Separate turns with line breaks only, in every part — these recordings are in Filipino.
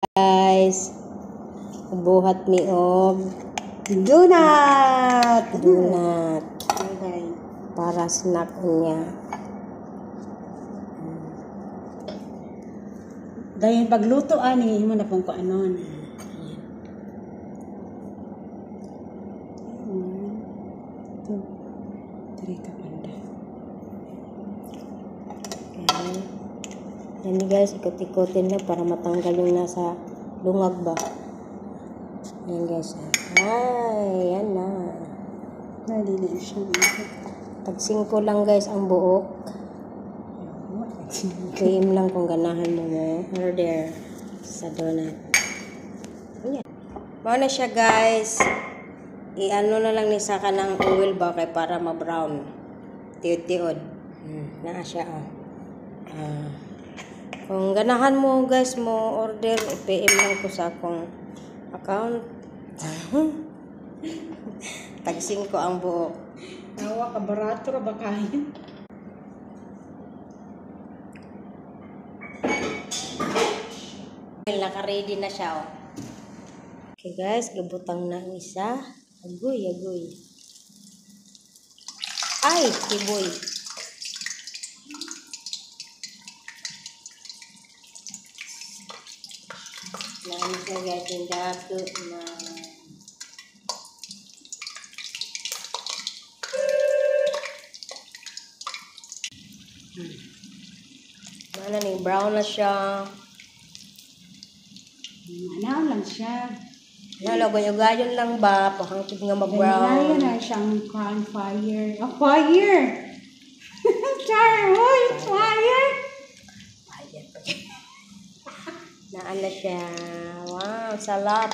Guys, buhat ni og donut para snack niya.
Dayon pagluto ani mo na pong kuanon. Dirito panda.
Yan guys, ikot-ikotin na para matanggal yung nasa lungag ba. Yan guys. Ay, yan na.
Nalili siya.
Tag 5 lang guys ang buok. Cream lang kung ganahan mo order sa donut. Ayan. Mau na siya guys. I-ano na lang ni sa kanang oil ba kay para ma-brown. Tiod-tiod. Naa siya oh. Kung ganahan mo guys mo order, i-PM lang ko sa akong account. Tag 5 ang buok.
Nawa ka barato ra ba kain?
Naka-ready na siya oh. Okay guys, gabutang na ang isa. Agoy. Ay, kiboy. Naan siya guys, yung dato na mana ning brown na siya.
Ano lang siya.
Nalagoy-gayon lang ba? Pakangkig nga mag-brown.
Ganyan na siyang crown fire. A fire! Char! Hoy! Fire!
Naan na siya. Wow, salap.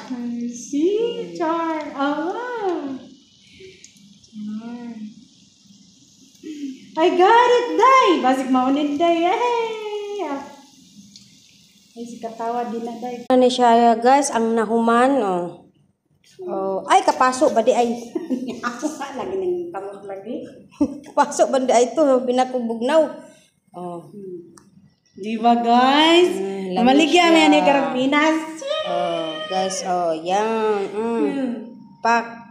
See? Char! I got it, day! Basig maunid, day! Yay! Ay, si katawa din na, day.
Ano siya guys, ang nahuman, oh. Oh, ay, kapasok ba di ay?
Lagi nang kamot lagi.
Kapasok ba di ay ito, binakubugnaw. Oh.
Di ba, guys? Maligyan mo yan ni Karapinas.
Oh, guys, oh, yan. Pak.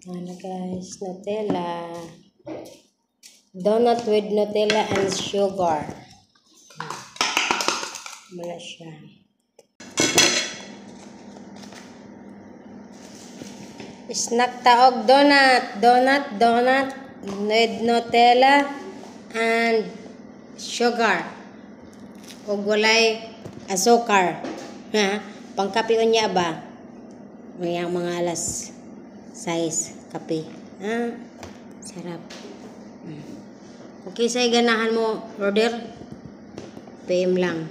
Ano guys, Nutella. Donut with Nutella and sugar. Wala siya. Snack taog donut with Nutella and sugar. O walay asukar. Ha? Pangkapion niya ba? Mayang mga alas 6 kape. Ha? Sarap. Okay, say ganahan mo order. PM lang.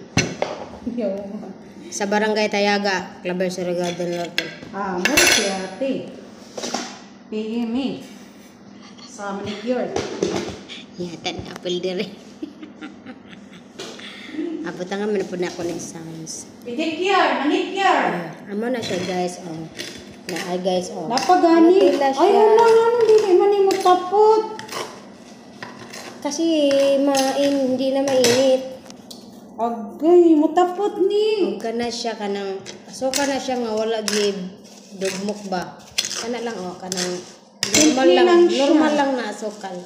Sa Barangay Tayaga, Claver Surigao del Norte.
Mo siya, ate. PM eh. Sa manicure.
Yatan apple dire. Abutangan man po na ako ng sounds.
Manicure.
Amo na siya guys. Oh. Na ay guys oh.
Napagani.
Nutella siya.
Ay, ano, dili man mo tapot.
Kasi hindi na mainit.
Agay, mo tapot ni.
Huwag ka na siya kanang asuka na siya nga wala gib dugmok ba. Kana lang oh kanang normal lang na asukal.